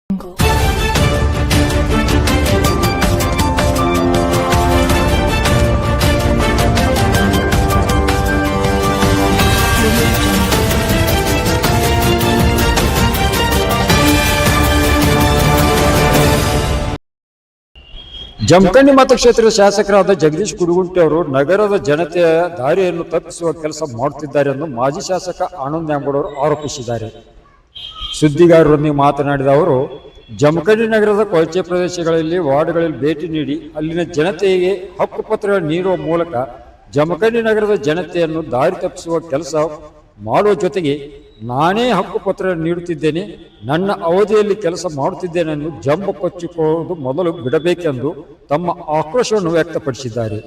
ಜಮಖಂಡಿ ಮತಕ್ಷೇತ್ರದ ಶಾಸಕರಾದ ಜಗದೀಶ್ ಕುಡುಗುಂಟಿ ಅವರು ನಗರದ ಜನತೆಯ ದಾರಿಯನ್ನು ತಪ್ಪಿಸುವ ಕೆಲಸ ಮಾಡುತ್ತಿದ್ದಾರೆ ಎಂದು ಮಾಜಿ ಶಾಸಕ ಆನಂದ್ ನ್ಯಾಮಗೌಡ ಅವರು ಆರೋಪಿಸಿದ್ದಾರೆ. ಸುದ್ದಿಗಾರರೊಂದಿಗೆ ಮಾತನಾಡಿದ ಅವರು, ಜಮಖಂಡಿ ನಗರದ ಕೊಳಚೆ ಪ್ರದೇಶಗಳಲ್ಲಿ ವಾರ್ಡ್ಗಳಲ್ಲಿ ಭೇಟಿ ನೀಡಿ ಅಲ್ಲಿನ ಜನತೆಗೆ ಹಕ್ಕುಪತ್ರ ನೀಡುವ ಮೂಲಕ ಜಮಖಂಡಿ ನಗರದ ಜನತೆಯನ್ನು ದಾರಿ ತಪ್ಪಿಸುವ ಕೆಲಸ ಮಾಡುವ ಜೊತೆಗೆ ನಾನೇ ಹಕ್ಕುಪತ್ರ ನೀಡುತ್ತಿದ್ದೇನೆ, ನನ್ನ ಅವಧಿಯಲ್ಲಿ ಕೆಲಸ ಮಾಡುತ್ತಿದ್ದೇನೆ ಎಂದು ಜಂಬ ಕೊಚ್ಚಿಕೊಳ್ಳುವುದು ಮೊದಲು ಬಿಡಬೇಕೆಂದು ತಮ್ಮ ಆಕ್ರೋಶವನ್ನು ವ್ಯಕ್ತಪಡಿಸಿದ್ದಾರೆ.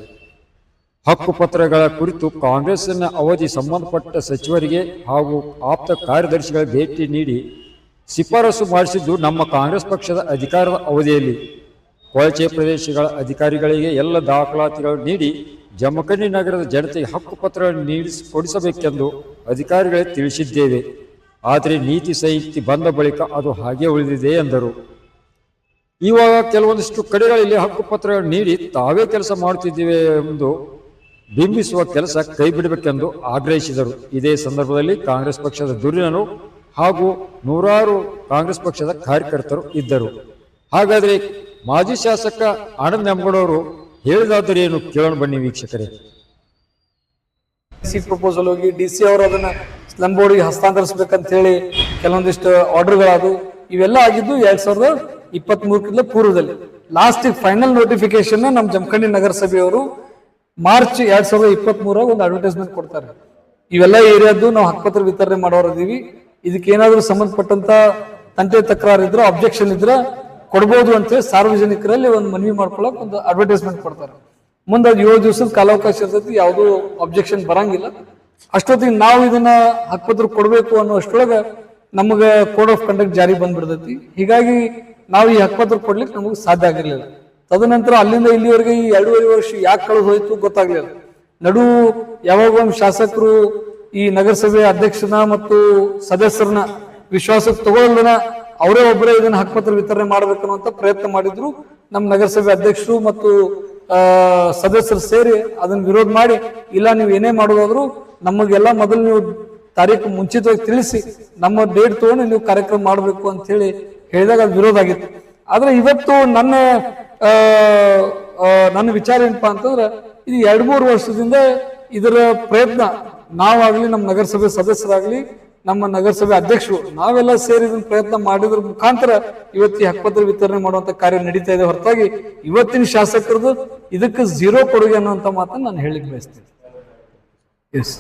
ಹಕ್ಕುಪತ್ರಗಳ ಕುರಿತು ಕಾಂಗ್ರೆಸ್ಸಿನ ಅವಧಿ ಸಂಬಂಧಪಟ್ಟ ಸಚಿವರಿಗೆ ಹಾಗೂ ಆಪ್ತ ಕಾರ್ಯದರ್ಶಿಗಳ ಭೇಟಿ ನೀಡಿ ಶಿಫಾರಸು ಮಾಡಿಸಿದ್ದು ನಮ್ಮ ಕಾಂಗ್ರೆಸ್ ಪಕ್ಷದ ಅಧಿಕಾರದ ಅವಧಿಯಲ್ಲಿ. ಕೊಳಚೆ ಪ್ರದೇಶಗಳ ಅಧಿಕಾರಿಗಳಿಗೆ ಎಲ್ಲ ದಾಖಲಾತಿಗಳನ್ನು ನೀಡಿ ಜಮಖಂಡಿ ನಗರದ ಜನತೆಗೆ ಹಕ್ಕುಪತ್ರ ಕೊಡಿಸಬೇಕೆಂದು ಅಧಿಕಾರಿಗಳೇ ತಿಳಿಸಿದ್ದೇವೆ. ಆದರೆ ನೀತಿ ಸಂಹಿತೆ ಬಂದ ಬಳಿಕ ಅದು ಹಾಗೆ ಉಳಿದಿದೆ ಎಂದರು. ಇವಾಗ ಕೆಲವೊಂದಿಷ್ಟು ಕಡೆಗಳಲ್ಲಿ ಹಕ್ಕುಪತ್ರಗಳನ್ನು ನೀಡಿ ತಾವೇ ಕೆಲಸ ಮಾಡುತ್ತಿದ್ದೇವೆ ಎಂದು ಬಿಂಬಿಸುವ ಕೆಲಸ ಕೈ ಬಿಡಬೇಕೆಂದು ಆಗ್ರಹಿಸಿದರು. ಇದೇ ಸಂದರ್ಭದಲ್ಲಿ ಕಾಂಗ್ರೆಸ್ ಪಕ್ಷದ ಧುರೀಣರು ಹಾಗೂ ನೂರಾರು ಕಾಂಗ್ರೆಸ್ ಪಕ್ಷದ ಕಾರ್ಯಕರ್ತರು ಇದ್ದರು. ಹಾಗಾದರೆ ಮಾಜಿ ಶಾಸಕ ಆನಂದ್ ನ್ಯಾಮಗೌಡ ಅವರು ಹೇಳಿದಾದರೆ ಏನು ಕೇಳೋಣ ಬನ್ನಿ ವೀಕ್ಷಕರೇ. ಪ್ರಪೋಸಲ್ ಹೋಗಿ ಡಿಸಿ ಅವರು ಅದನ್ನ ಸ್ಲಂ ಬೋರ್ಡ್ಗೆ ಹಸ್ತಾಂತರಿಸಬೇಕಂತ ಹೇಳಿ ಕೆಲವೊಂದಿಷ್ಟು ಆರ್ಡರ್ಗಳಾದವು. ಇವೆಲ್ಲ ಆಗಿದ್ದು 2023 ಪೂರ್ವದಲ್ಲಿ. ಲಾಸ್ಟ್ ಫೈನಲ್ ನೋಟಿಫಿಕೇಶನ್ ನಮ್ಮ ಜಮಖಂಡಿ ನಗರಸಭೆಯವರು ಮಾರ್ಚ್ 2023 ಒಂದು ಅಡ್ವರ್ಟೈಸ್ಮೆಂಟ್ ಕೊಡ್ತಾರೆ. ಇವೆಲ್ಲ ಏರಿಯಾದ್ದು ನಾವು ಹಕ್ಕುಪತ್ರ ವಿತರಣೆ ಮಾಡೋರಿದ್ದೀವಿ, ಇದಕ್ಕೇನಾದ್ರೂ ಸಂಬಂಧಪಟ್ಟಂತ ತಂಟೆ ತಕರಾರು ಇದ್ರೆ ಅಬ್ಜೆಕ್ಷನ್ ಇದ್ರೆ ಕೊಡ್ಬೋದು ಅಂತೇಳಿ ಸಾರ್ವಜನಿಕರಲ್ಲಿ ಒಂದು ಮನವಿ ಮಾಡ್ಕೊಳಕ್ ಒಂದು ಅಡ್ವರ್ಟೈಸ್ಮೆಂಟ್ ಕೊಡ್ತಾರೆ. ಮುಂದೆ ಅದು 7 ದಿವಸದ ಕಾಲಾವಕಾಶ ಇರ್ತೈತಿ, ಯಾವುದೂ ಅಬ್ಜೆಕ್ಷನ್ ಬರಂಗಿಲ್ಲ. ಅಷ್ಟೊತ್ತಿಗೆ ನಾವು ಇದನ್ನ ಹಕ್ಕುಪತ್ರ ಕೊಡ್ಬೇಕು ಅನ್ನೋ ಅಷ್ಟೊಳಗೆ ನಮಗೆ ಕೋಡ್ ಆಫ್ ಕಂಡಕ್ಟ್ ಜಾರಿ ಬಂದ್ಬಿಡ್ತೈತಿ. ಹೀಗಾಗಿ ನಾವು ಈ ಹಕ್ಕುಪತ್ರ ಕೊಡ್ಲಿಕ್ಕೆ ನಮಗೆ ಸಾಧ್ಯ ಆಗಿರ್ಲಿಲ್ಲ. ತದನಂತರ ಅಲ್ಲಿಂದ ಇಲ್ಲಿವರೆಗೆ ಈ 2.5 ವರ್ಷ ಯಾಕೆ ಕಳೆದು ಹೋಯ್ತು ಗೊತ್ತಾಗ್ಲಿಲ್ಲ. ನಡು ಯಾವಾಗ ಒಂದು ಶಾಸಕರು ಈ ನಗರಸಭೆ ಅಧ್ಯಕ್ಷನ ಮತ್ತು ಸದಸ್ಯರನ್ನ ವಿಶ್ವಾಸಕ್ಕೆ ತಗೊಳ್ಳೋದನ್ನ ಅವರೇ ಒಬ್ಬರೇ ಇದನ್ನ ಹಕ್ಕುಪತ್ರ ವಿತರಣೆ ಮಾಡ್ಬೇಕನ್ನುವಂತ ಪ್ರಯತ್ನ ಮಾಡಿದ್ರು. ನಮ್ಮ ನಗರಸಭೆ ಅಧ್ಯಕ್ಷರು ಮತ್ತು ಸದಸ್ಯರು ಸೇರಿ ಅದನ್ನ ವಿರೋಧ ಮಾಡಿ, ಇಲ್ಲ ನೀವು ಏನೇ ಮಾಡೋದಾದ್ರು ನಮಗೆಲ್ಲ ಮೊದಲು ನೀವು ತಾರೀಕು ಮುಂಚಿತವಾಗಿ ತಿಳಿಸಿ ನಮ್ಮ ಡೇಟ್ ತಗೊಂಡು ನೀವು ಕಾರ್ಯಕ್ರಮ ಮಾಡಬೇಕು ಅಂತ ಹೇಳಿ ಹೇಳಿದಾಗ ಅದು ವಿರೋಧ ಆಗಿತ್ತು. ಆದ್ರೆ ಇವತ್ತು ನನ್ನ ವಿಚಾರ ಏನಪ್ಪಾ ಅಂತಂದ್ರೆ, ಇದು 2-3 ವರ್ಷದಿಂದ ಇದರ ಪ್ರಯತ್ನ ನಾವಾಗ್ಲಿ, ನಮ್ಮ ನಗರಸಭೆ ಸದಸ್ಯರಾಗ್ಲಿ, ನಮ್ಮ ನಗರಸಭೆ ಅಧ್ಯಕ್ಷರು ನಾವೆಲ್ಲ ಸೇರಿ ಇದನ್ನ ಪ್ರಯತ್ನ ಮಾಡಿದ್ರ ಮುಖಾಂತರ ಇವತ್ತು ಹಕ್ಕುಪತ್ರ ವಿತರಣೆ ಮಾಡುವಂತ ಕಾರ್ಯ ನಡೀತಾ ಇದೆ. ಹೊರತಾಗಿ ಇವತ್ತಿನ ಶಾಸಕರದು ಇದಕ್ಕೆ 0 ಕೊಡುಗೆ ಅನ್ನುವಂತ ಮಾತನ್ನ ನಾನು ಹೇಳಿಕ್ ಬಯಸ್ತೇನೆ. ಎಸ್.